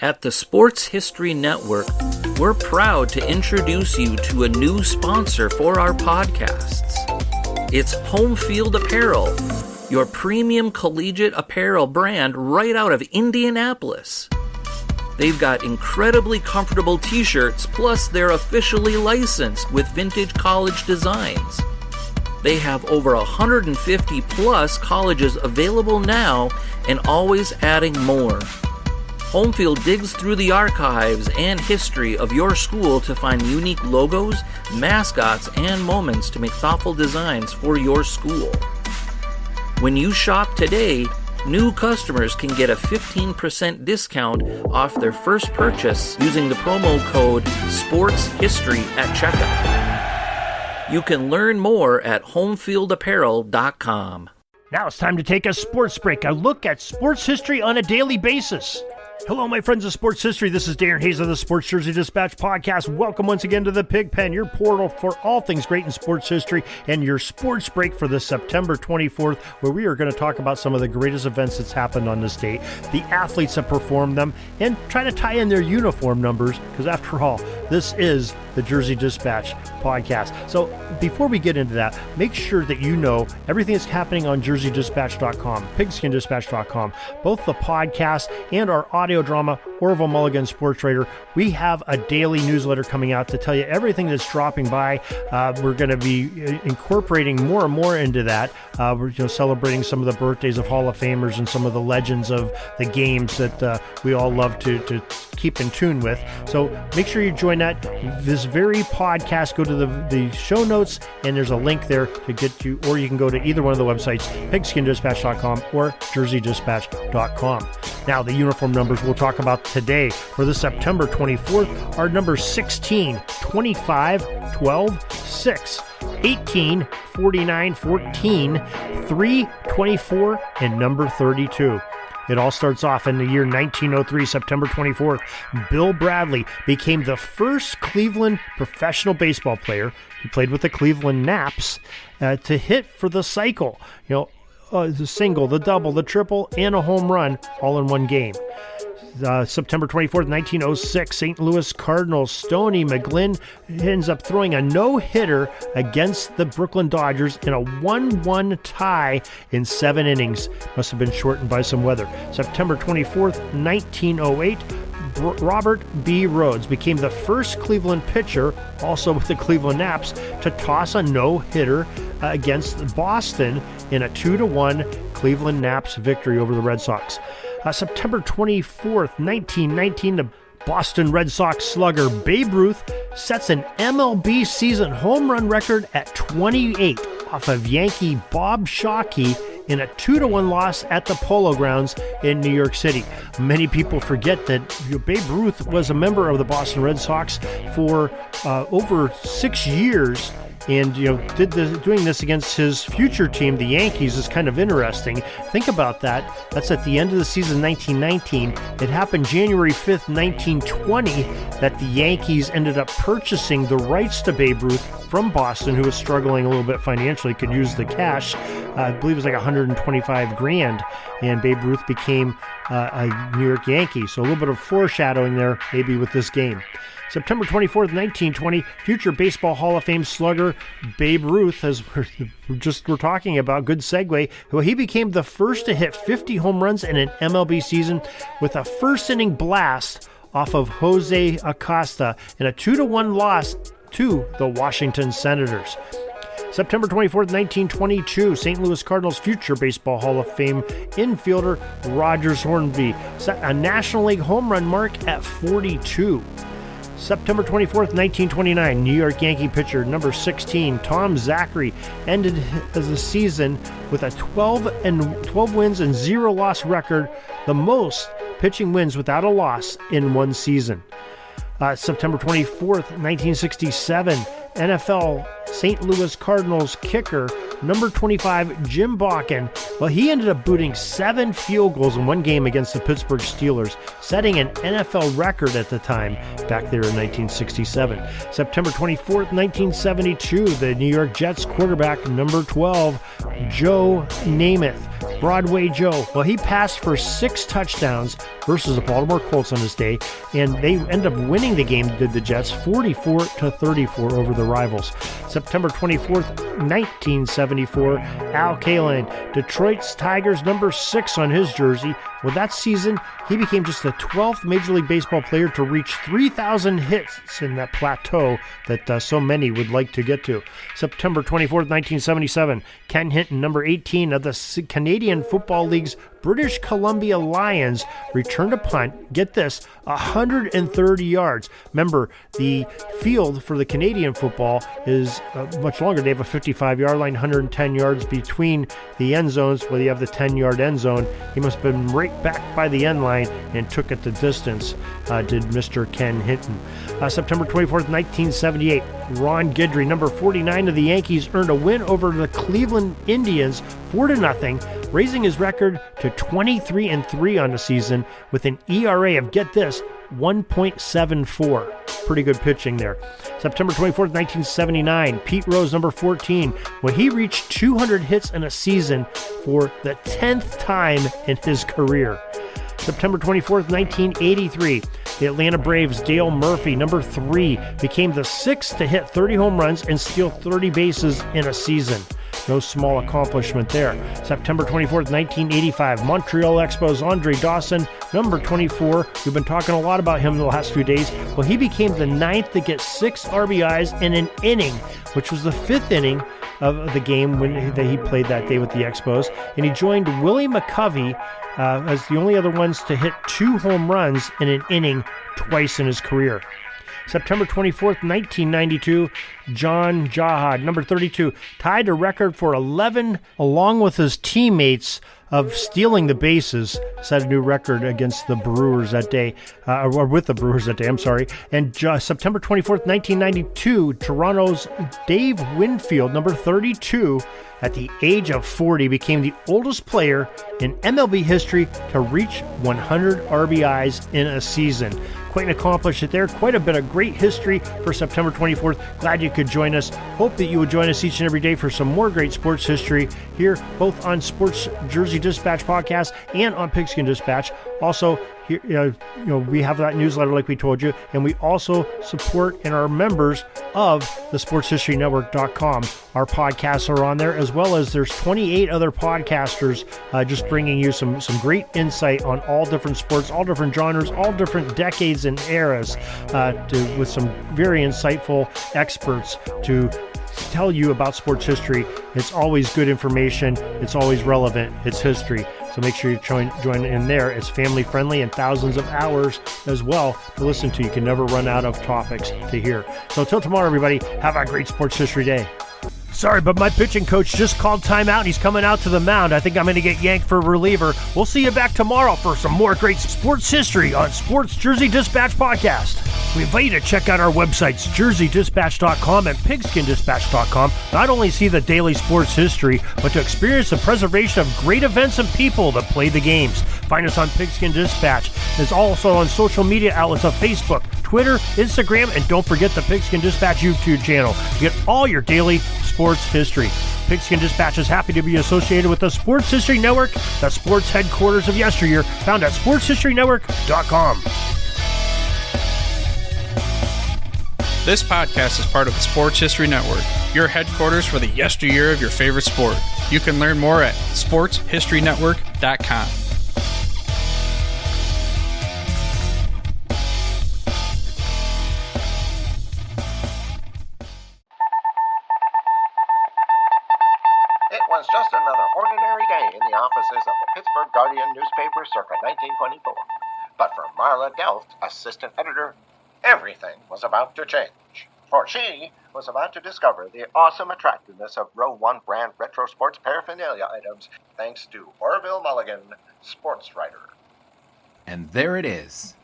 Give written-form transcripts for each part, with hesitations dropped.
At the Sports History Network, we're proud to introduce you to a new sponsor for our podcasts. It's Home Field Apparel, your premium collegiate apparel brand right out of Indianapolis. They've got incredibly comfortable t-shirts, plus they're officially licensed with vintage college designs. They have over 150 plus colleges available now and always adding more. Homefield digs through the archives and history of your school to find unique logos, mascots, and moments to make thoughtful designs for your school. When you shop today, new customers can get a 15% discount off their first purchase using the promo code SPORTSHISTORY at checkout. You can learn more at homefieldapparel.com. Now it's time to take a sports break, a look at sports history on a daily basis. Hello, my friends of sports history. This is Darren Hayes of the Sports Jersey Dispatch podcast. Welcome once again to the Pig Pen, your portal for all things great in sports history, and your sports break for the September 24th, where we are going to talk about some of the greatest events that's happened on this date, the athletes that performed them, and try to tie in their uniform numbers, because after all, this is the Jersey Dispatch podcast. So before we get into that, make sure that you know everything that's happening on jerseydispatch.com, pigskindispatch.com, both the podcast and our audio drama, Orville Mulligan Sports Writer. We have a daily newsletter coming out to tell you everything that's dropping by. We're going to be incorporating more and more into that. We're celebrating some of the birthdays of Hall of Famers and some of the legends of the games that we all love to keep in tune with. So make sure you join that. This very podcast, go to the show notes, and there's a link there to get you, or you can go to either one of the websites, pigskindispatch.com or jerseydispatch.com. Now, the uniform numbers we'll talk about today for the September 24th are numbers 16, 25, 12, 6, 18, 49, 14, 3, 24, and number 32. It all starts off in the year 1903, September 24th. Bill Bradley became the first Cleveland professional baseball player. He played with the Cleveland Naps to hit for the cycle. The single, the double, the triple, and a home run all in one game. September 24th, 1906, St. Louis Cardinals, Stoney McGlynn ends up throwing a no-hitter against the Brooklyn Dodgers in a 1-1 tie in 7 innings. Must have been shortened by some weather. September 24th, 1908, Robert B. Rhodes became the first Cleveland pitcher, also with the Cleveland Naps, to toss a no-hitter against Boston in a 2-1 Cleveland Naps victory over the Red Sox. September 24th, 1919, the Boston Red Sox slugger Babe Ruth sets an MLB season home run record at 28 off of Yankee Bob Shockey in a 2-1 loss at the Polo Grounds in New York City. Many people forget that Babe Ruth was a member of the Boston Red Sox for over 6 years. And doing this against his future team, the Yankees, is kind of interesting. Think about that. That's at the end of the season, 1919. It happened January 5th, 1920, that the Yankees ended up purchasing the rights to Babe Ruth from Boston, who was struggling a little bit financially, could use the cash. I believe it was like $125,000, and Babe Ruth became a New York Yankee. So a little bit of foreshadowing there, maybe with this game. September 24th, 1920, future Baseball Hall of Fame slugger Babe Ruth, as we're talking about, good segue, he became the first to hit 50 home runs in an MLB season with a first-inning blast off of Jose Acosta in a 2-1 loss to the Washington Senators. September 24th, 1922, St. Louis Cardinals future Baseball Hall of Fame infielder Rogers Hornby set a National League home run mark at 42. September 24th, 1929, New York Yankee pitcher number 16, Tom Zachary, ended the season with a 12 wins and 0 loss record, the most pitching wins without a loss in one season. September 24th, 1967, NFL St. Louis Cardinals kicker number 25, Jim Bakken, he ended up booting 7 field goals in one game against the Pittsburgh Steelers, setting an NFL record at the time back there in 1967. September 24th, 1972, the New York Jets quarterback number 12, Joe Namath, Broadway Joe. Well, he passed for 6 touchdowns versus the Baltimore Colts on his day, and they ended up winning the game, did the Jets, 44-34 over the rivals. September 24th, 1974, Al Kaline, Detroit's Tigers number 6 on his jersey. Well, that season, he became just the 12th Major League Baseball player to reach 3,000 hits in that plateau that so many would like to get to. September 24th, 1977, Ken Hinton, number 18 of the Canadian Football League's British Columbia Lions, returned a punt, get this, 130 yards. Remember, the field for the Canadian football is much longer. They have a 55-yard line, 110 yards between the end zones, where you have the 10-yard end zone. He must have been right back by the end line and took it the distance, did Mr. Ken Hinton. September 24th, 1978, Ron Guidry, number 49 of the Yankees, earned a win over the Cleveland Indians 4-0, raising his record to 23-3 on the season with an ERA of, get this, 1.74. Pretty good pitching there. September 24th, 1979, Pete Rose, number 14, when he reached 200 hits in a season for the 10th time in his career. September 24th, 1983, the Atlanta Braves' Dale Murphy, number 3, became the 6th to hit 30 home runs and steal 30 bases in a season. No small accomplishment there. September 24th, 1985, Montreal Expos' Andre Dawson, number 24. We've been talking a lot about him the last few days. Well, he became the 9th to get 6 RBIs in an inning, which was the 5th inning of the game that he played that day with the Expos. And he joined Willie McCovey as the only other ones to hit 2 home runs in an inning twice in his career. September 24th, 1992, John Jahad, number 32, tied a record for 11, along with his teammates, of stealing the bases, set a new record against the Brewers that day, or with the Brewers that day, I'm sorry. And September 24th, 1992, Toronto's Dave Winfield, number 32, at the age of 40, became the oldest player in MLB history to reach 100 RBIs in a season. Quite an accomplishment there. Quite a bit of great history for September 24th. Glad you could join us. Hope that you would join us each and every day for some more great sports history here, both on Sports Jersey Dispatch podcast and on Pigskin Dispatch. Also, here, we have that newsletter like we told you, and we also support and are members of the sportshistorynetwork.com. Our podcasts are on there, as well as there's 28 other podcasters just bringing you some great insight on all different sports, all different genres, all different decades and eras, with some very insightful experts to tell you about sports history. It's always good information. It's always relevant. It's history. So make sure you join in there. It's family friendly and thousands of hours as well to listen to. You can never run out of topics to hear. So until tomorrow, everybody, have a great sports history day. Sorry, but my pitching coach just called timeout and he's coming out to the mound. I think I'm going to get yanked for a reliever. We'll see you back tomorrow for some more great sports history on Sports Jersey Dispatch Podcast. We invite you to check out our websites, jerseydispatch.com and pigskindispatch.com. Not only see the daily sports history, but to experience the preservation of great events and people that play the games. Find us on Pigskin Dispatch. It's also on social media outlets of Facebook, Twitter, Instagram, and don't forget the Pigskin Dispatch YouTube channel to get all your daily sports history. Pigskin Dispatch is happy to be associated with the Sports History Network, the sports headquarters of yesteryear, found at sportshistorynetwork.com. This podcast is part of the Sports History Network, your headquarters for the yesteryear of your favorite sport. You can learn more at sportshistorynetwork.com. It was just another ordinary day in the offices of the Pittsburgh Guardian newspaper circa 1924. But for Marla Delft, assistant editor, everything was about to change. For she was about to discover the awesome attractiveness of Row 1 brand retro sports paraphernalia items thanks to Orville Mulligan, sports writer. And there it is.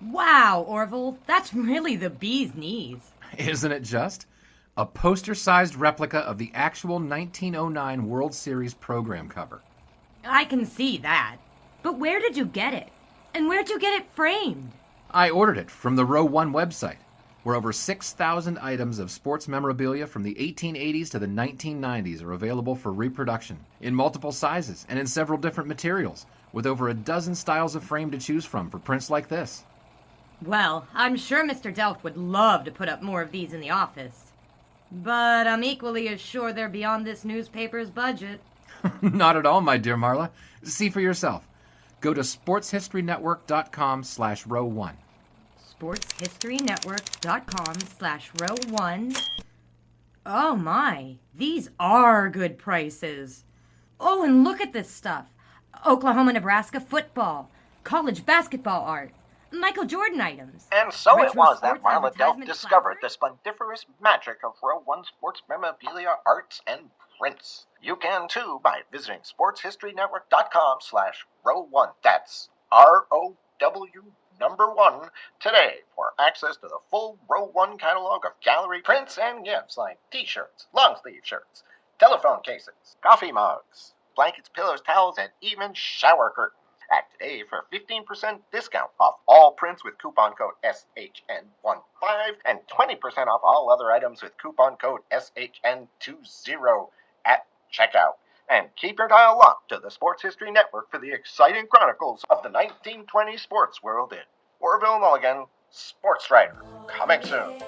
Wow, Orville, that's really the bee's knees. Isn't it just? A poster-sized replica of the actual 1909 World Series program cover. I can see that. But where did you get it? And where'd you get it framed? I ordered it from the Row 1 website. where over 6,000 items of sports memorabilia from the 1880s to the 1990s are available for reproduction in multiple sizes and in several different materials, with over a dozen styles of frame to choose from for prints like this. Well, I'm sure Mr. Delft would love to put up more of these in the office. But I'm equally as sure they're beyond this newspaper's budget. Not at all, my dear Marla. See for yourself. Go to sportshistorynetwork.com/row1. sportshistorynetwork.com/row1. Oh my, these are good prices. Oh, and look at this stuff. Oklahoma-Nebraska football, college basketball art, Michael Jordan items. And so it retro was that sports Marla Delft advertisement discovered the flowers. splendiferous magic of Row 1 sports memorabilia, arts, and prints. You can too by visiting sportshistorynetwork.com/row1. That's ROW1 today for access to the full Row 1 catalog of gallery prints and gifts like t-shirts, long-sleeve shirts, telephone cases, coffee mugs, blankets, pillows, towels, and even shower curtains. Act today for a 15% discount off all prints with coupon code SHN15 and 20% off all other items with coupon code SHN20 at checkout. And keep your dial locked to the Sports History Network for the exciting chronicles of the 1920 sports world in Orville Mulligan, Sports Writer. Coming soon.